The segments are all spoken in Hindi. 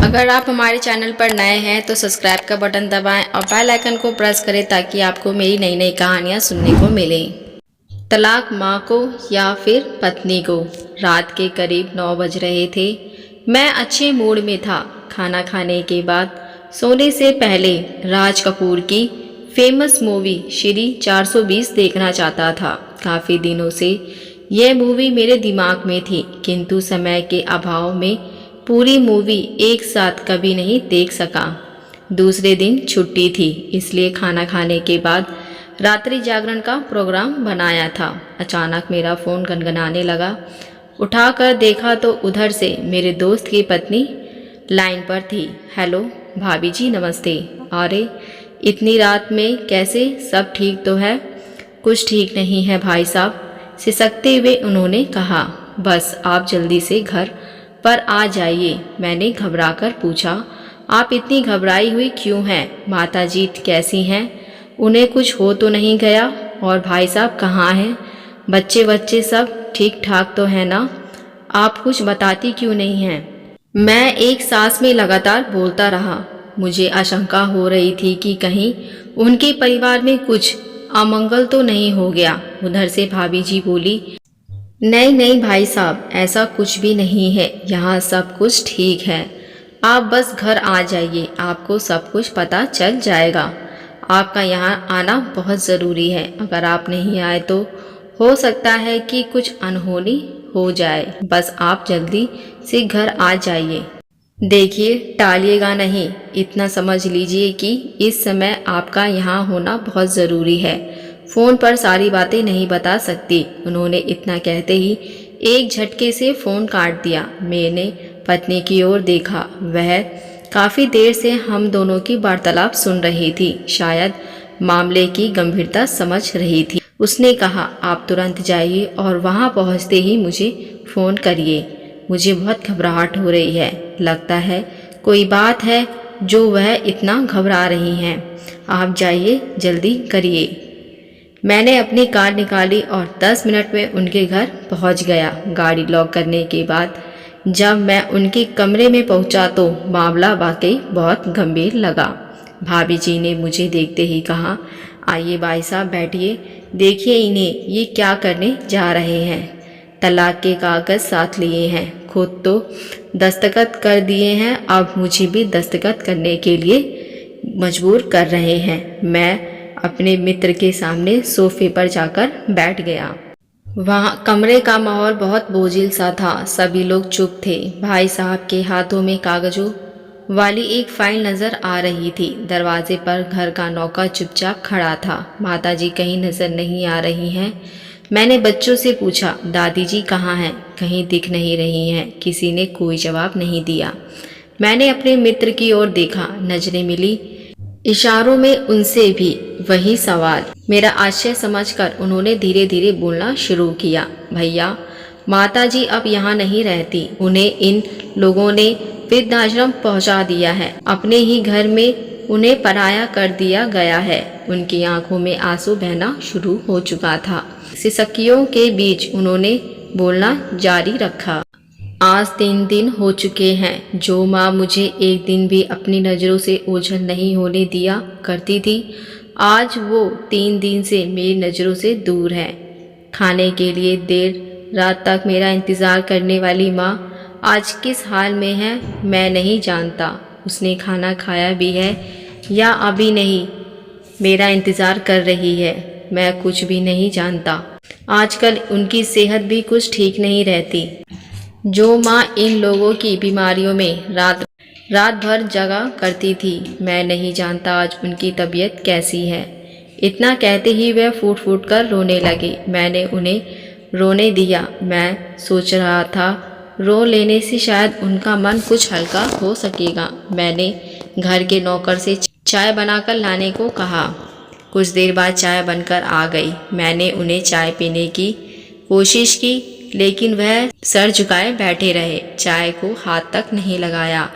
अगर आप हमारे चैनल पर नए हैं तो सब्सक्राइब का बटन दबाएं और बेल आइकन को प्रेस करें ताकि आपको मेरी नई नई कहानियां सुनने को मिलें। तलाक माँ को या फिर पत्नी को। रात के करीब 9 बज रहे थे। मैं अच्छे मूड में था। खाना खाने के बाद सोने से पहले राज कपूर की फेमस मूवी श्री 420 देखना चाहता था। काफ़ी दिनों से यह मूवी मेरे दिमाग में थी, किंतु समय के अभाव में पूरी मूवी एक साथ कभी नहीं देख सका। दूसरे दिन छुट्टी थी, इसलिए खाना खाने के बाद रात्रि जागरण का प्रोग्राम बनाया था। अचानक मेरा फ़ोन गनगनाने लगा। उठाकर देखा तो उधर से मेरे दोस्त की पत्नी लाइन पर थी। हेलो भाभी जी, नमस्ते। अरे इतनी रात में कैसे, सब ठीक तो है? कुछ ठीक नहीं है भाई साहब, सिसकते हुए उन्होंने कहा। बस आप जल्दी से घर पर आ जाइए। मैंने घबराकर पूछा, आप इतनी घबराई हुई क्यों हैं? माताजी कैसी हैं? उन्हें कुछ हो तो नहीं गया? और भाई साहब कहाँ हैं? बच्चे सब ठीक ठाक तो है ना? आप कुछ बताती क्यों नहीं हैं? मैं एक सांस में लगातार बोलता रहा। मुझे आशंका हो रही थी कि कहीं उनके परिवार में कुछ अमंगल तो नहीं हो गया। उधर से भाभी जी बोली, नहीं नहीं भाई साहब, ऐसा कुछ भी नहीं है, यहाँ सब कुछ ठीक है। आप बस घर आ जाइए, आपको सब कुछ पता चल जाएगा। आपका यहाँ आना बहुत ज़रूरी है। अगर आप नहीं आए तो हो सकता है कि कुछ अनहोनी हो जाए। बस आप जल्दी से घर आ जाइए। देखिए, टालिएगा नहीं, इतना समझ लीजिए कि इस समय आपका यहाँ होना बहुत ज़रूरी है। फ़ोन पर सारी बातें नहीं बता सकती। उन्होंने इतना कहते ही एक झटके से फ़ोन काट दिया। मैंने पत्नी की ओर देखा। वह काफ़ी देर से हम दोनों की वार्तालाप सुन रही थी। शायद मामले की गंभीरता समझ रही थी। उसने कहा, आप तुरंत जाइए और वहाँ पहुँचते ही मुझे फ़ोन करिए। मुझे बहुत घबराहट हो रही है। लगता है कोई बात है जो वह इतना घबरा रही हैं। आप जाइए, जल्दी करिए। मैंने अपनी कार निकाली और 10 मिनट में उनके घर पहुंच गया। गाड़ी लॉक करने के बाद जब मैं उनके कमरे में पहुंचा तो मामला वाकई बहुत गंभीर लगा। भाभी जी ने मुझे देखते ही कहा, आइए भाई साहब बैठिए। देखिए इन्हें, ये क्या करने जा रहे हैं? तलाक के कागज़ साथ लिए हैं, खुद तो दस्तखत कर दिए हैं, अब मुझे भी दस्तखत करने के लिए मजबूर कर रहे हैं। मैं अपने मित्र के सामने सोफे पर जाकर बैठ गया। वहाँ कमरे का माहौल बहुत बोझिल सा था। सभी लोग चुप थे। भाई साहब के हाथों में कागजों वाली एक फाइल नजर आ रही थी। दरवाजे पर घर का नौकर चुपचाप खड़ा था। माताजी कहीं नजर नहीं आ रही हैं। मैंने बच्चों से पूछा, दादी जी कहाँ हैं? कहीं दिख नहीं रही हैं। किसी ने कोई जवाब नहीं दिया। मैंने अपने मित्र की ओर देखा, नजरें मिली। इशारों में उनसे भी वही सवाल। मेरा आश्चर्य समझकर उन्होंने धीरे धीरे बोलना शुरू किया, भैया माताजी अब यहाँ नहीं रहती। उन्हें इन लोगों ने वृद्धाश्रम पहुँचा दिया है। अपने ही घर में उन्हें पराया कर दिया गया है। उनकी आंखों में आंसू बहना शुरू हो चुका था। सिसकियों के बीच उन्होंने बोलना जारी रखा, आज 3 दिन हो चुके हैं। जो माँ मुझे एक दिन भी अपनी नज़रों से ओझल नहीं होने दिया करती थी, आज वो 3 दिन से मेरी नज़रों से दूर है। खाने के लिए देर रात तक मेरा इंतज़ार करने वाली माँ आज किस हाल में है मैं नहीं जानता। उसने खाना खाया भी है या अभी नहीं मेरा इंतज़ार कर रही है, मैं कुछ भी नहीं जानता। आजकल उनकी सेहत भी कुछ ठीक नहीं रहती। जो माँ इन लोगों की बीमारियों में रात भर जगा करती थी, मैं नहीं जानता आज उनकी तबीयत कैसी है। इतना कहते ही वह फूट फूट कर रोने लगे। मैंने उन्हें रोने दिया। मैं सोच रहा था रो लेने से शायद उनका मन कुछ हल्का हो सकेगा। मैंने घर के नौकर से चाय बनाकर लाने को कहा। कुछ देर बाद चाय बनकर आ गई। मैंने उन्हें चाय पीने की कोशिश की, लेकिन वह सर झुकाए बैठे रहे, चाय को हाथ तक नहीं लगाया।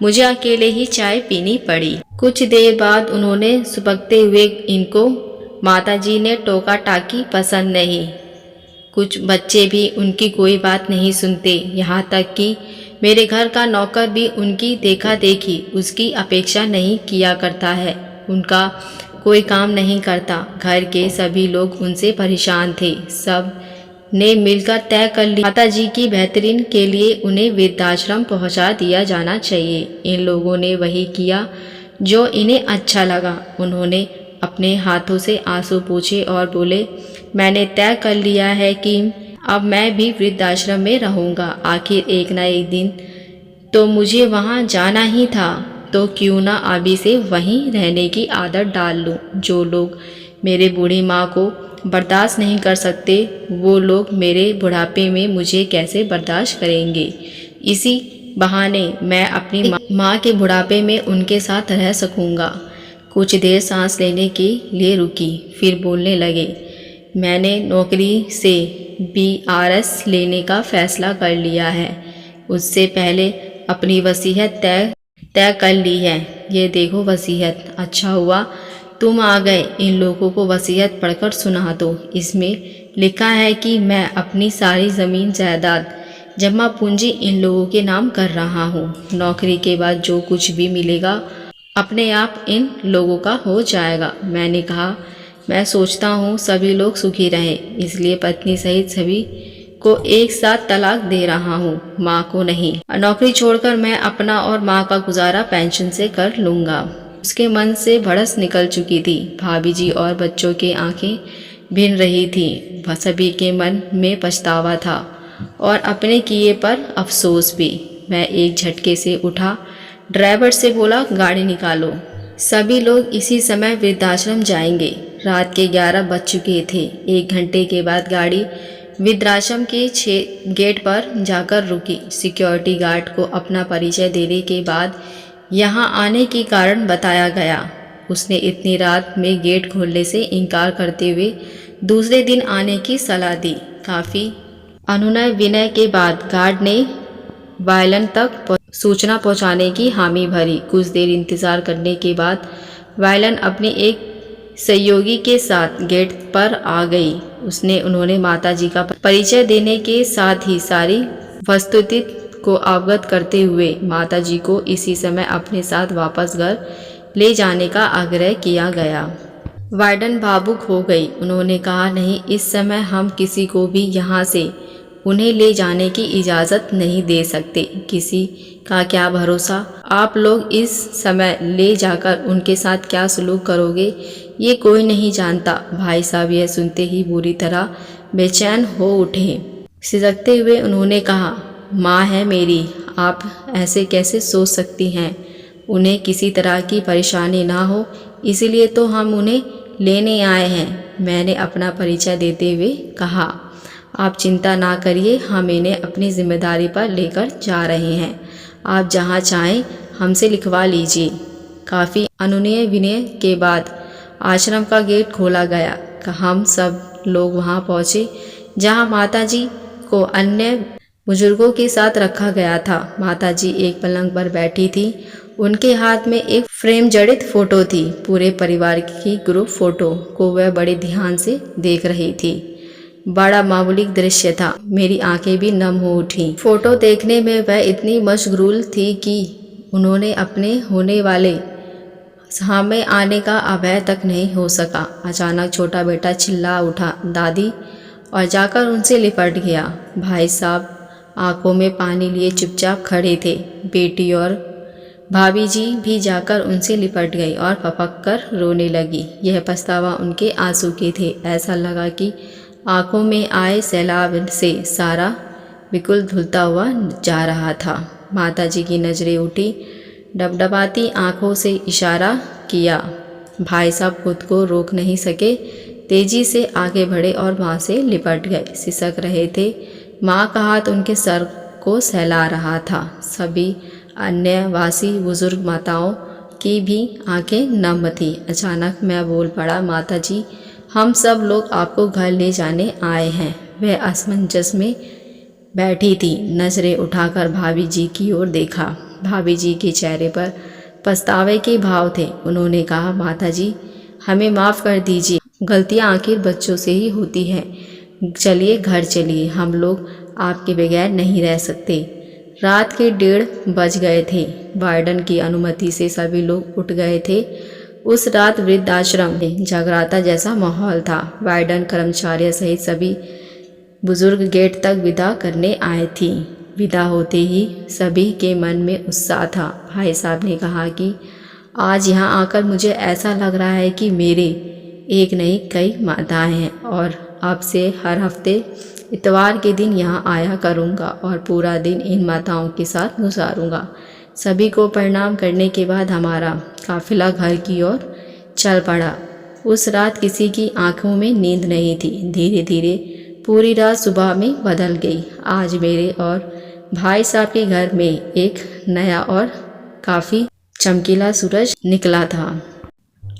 मुझे अकेले ही चाय पीनी पड़ी। कुछ देर बाद उन्होंने सुबकते हुए, इनको माताजी ने टोका टाकी पसंद नहीं। कुछ बच्चे भी उनकी कोई बात नहीं सुनते, यहाँ तक कि मेरे घर का नौकर भी उनकी देखा देखी उसकी अपेक्षा नहीं किया करता है। उनका कोई काम नहीं करता। घर के सभी लोग उनसे परेशान थे। सब ने मिलकर तय कर लिया माता जी की बेहतरीन के लिए उन्हें वृद्धाश्रम पहुंचा दिया जाना चाहिए। इन लोगों ने वही किया जो इन्हें अच्छा लगा। उन्होंने अपने हाथों से आंसू पोंछे और बोले, मैंने तय कर लिया है कि अब मैं भी वृद्धाश्रम में रहूंगा। आखिर एक ना एक दिन तो मुझे वहां जाना ही था, तो क्यों ना अभी से वहीं रहने की आदत डाल लूं। जो लोग मेरे बूढ़ी माँ को बर्दाश्त नहीं कर सकते, वो लोग मेरे बुढ़ापे में मुझे कैसे बर्दाश्त करेंगे। इसी बहाने मैं अपनी माँ के बुढ़ापे में उनके साथ रह सकूंगा। कुछ देर सांस लेने के लिए रुकी, फिर बोलने लगे, मैंने नौकरी से BRS लेने का फैसला कर लिया है। उससे पहले अपनी वसीयत तय कर ली है। ये देखो वसीयत। अच्छा हुआ तुम आ गए। इन लोगों को वसीयत पढ़कर सुना दो। इसमें लिखा है कि मैं अपनी सारी ज़मीन जायदाद जमा पूंजी इन लोगों के नाम कर रहा हूँ। नौकरी के बाद जो कुछ भी मिलेगा अपने आप इन लोगों का हो जाएगा। मैंने कहा, मैं सोचता हूँ सभी लोग सुखी रहें, इसलिए पत्नी सहित सभी को एक साथ तलाक दे रहा हूँ, माँ को नहीं। नौकरी छोड़कर मैं अपना और माँ का गुजारा पेंशन से कर लूँगा। उसके मन से भड़स निकल चुकी थी। भाभी जी और बच्चों की आंखें भिन रही थीं। सभी के मन में पछतावा था और अपने किए पर अफसोस भी। मैं एक झटके से उठा, ड्राइवर से बोला, गाड़ी निकालो। सभी लोग इसी समय वृद्धाश्रम जाएंगे। रात के 11 बज चुके थे। 1 घंटे के बाद गाड़ी वृद्धाश्रम के 6 गेट पर जाकर रुकी। सिक्योरिटी गार्ड को अपना परिचय देने के बाद यहाँ आने की कारण बताया गया। उसने इतनी रात में गेट खोलने से इनकार करते हुए दूसरे दिन आने की सलाह दी। काफ़ी अनुनय विनय के बाद गार्ड ने वायलन तक सूचना पहुंचाने की हामी भरी। कुछ देर इंतज़ार करने के बाद वायलन अपने एक सहयोगी के साथ गेट पर आ गई। उन्होंने माताजी का परिचय देने के साथ ही सारी वस्तुस्थिति को अवगत करते हुए माताजी को इसी समय अपने साथ वापस घर ले जाने का आग्रह किया गया। वार्डन भावुक हो गई। उन्होंने कहा, नहीं, इस समय हम किसी को भी यहाँ से उन्हें ले जाने की इजाज़त नहीं दे सकते। किसी का क्या भरोसा। आप लोग इस समय ले जाकर उनके साथ क्या सलूक करोगे, ये कोई नहीं जानता। भाई साहब यह सुनते ही बुरी तरह बेचैन हो उठे। सिसकते हुए उन्होंने कहा, माँ है मेरी, आप ऐसे कैसे सोच सकती हैं। उन्हें किसी तरह की परेशानी ना हो, इसीलिए तो हम उन्हें लेने आए हैं। मैंने अपना परिचय देते हुए कहा, आप चिंता ना करिए, हम इन्हें अपनी जिम्मेदारी पर लेकर जा रहे हैं। आप जहाँ चाहें हमसे लिखवा लीजिए। काफ़ी अनुनय विनय के बाद आश्रम का गेट खोला गया। हम सब लोग वहाँ पहुँचे जहाँ माताजी को अन्य बुजुर्गों के साथ रखा गया था। माताजी एक पलंग पर बैठी थी। उनके हाथ में एक फ्रेम जड़ित फोटो थी। पूरे परिवार की ग्रुप फोटो को वह बड़े ध्यान से देख रही थी। बड़ा मामूली दृश्य था। मेरी आंखें भी नम हो उठी। फोटो देखने में वह इतनी मशगूल थी कि उन्होंने अपने होने वाले सामने आने का आभास तक नहीं हो सका। अचानक छोटा बेटा चिल्ला उठा, दादी, और जाकर उनसे लिपट गया। भाई साहब आंखों में पानी लिए चुपचाप खड़े थे। बेटी और भाभी जी भी जाकर उनसे लिपट गई और पपक कर रोने लगी। यह पछतावा उनके आंसू के थे। ऐसा लगा कि आंखों में आए सैलाब से सारा बिल्कुल धुलता हुआ जा रहा था। माताजी की नज़रें उठी, डबडबाती आंखों से इशारा किया। भाई साहब खुद को रोक नहीं सके, तेजी से आगे बढ़े और माँ से लिपट गए। सिसक रहे थे। माँ का हाथ उनके सर को सहला रहा था। सभी अन्य वासी बुजुर्ग माताओं की भी आंखें नम थीं। अचानक मैं बोल पड़ा, माताजी, हम सब लोग आपको घर ले जाने आए हैं। वह असमंजस में बैठी थी। नजरें उठाकर भाभी जी की ओर देखा। भाभी जी के चेहरे पर पछतावे के भाव थे। उन्होंने कहा, माताजी, हमें माफ़ कर दीजिए, गलतियाँ आखिर बच्चों से ही होती हैं। चलिए घर चलिए, हम लोग आपके बगैर नहीं रह सकते। रात के 1:30 बज गए थे। वार्डन की अनुमति से सभी लोग उठ गए थे। उस रात वृद्धाश्रम में जगराता जैसा माहौल था। वार्डन कर्मचारियों सहित सभी बुजुर्ग गेट तक विदा करने आए थी। विदा होते ही सभी के मन में उत्साह था। भाई साहब ने कहा कि आज यहाँ आकर मुझे ऐसा लग रहा है कि मेरे एक नहीं कई माताएं हैं और अब से हर हफ्ते इतवार के दिन यहाँ आया करूँगा और पूरा दिन इन माताओं के साथ गुजारूँगा। सभी को प्रणाम करने के बाद हमारा काफिला घर की ओर चल पड़ा। उस रात किसी की आंखों में नींद नहीं थी। धीरे धीरे पूरी रात सुबह में बदल गई। आज मेरे और भाई साहब के घर में एक नया और काफ़ी चमकीला सूरज निकला था।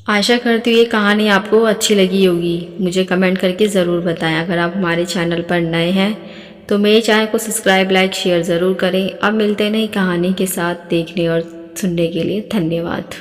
आशा करती हूँ ये कहानी आपको अच्छी लगी होगी। मुझे कमेंट करके ज़रूर बताएं। अगर आप हमारे चैनल पर नए हैं तो मेरे चैनल को सब्सक्राइब, लाइक, शेयर ज़रूर करें। अब मिलते हैं नई कहानी के साथ। देखने और सुनने के लिए धन्यवाद।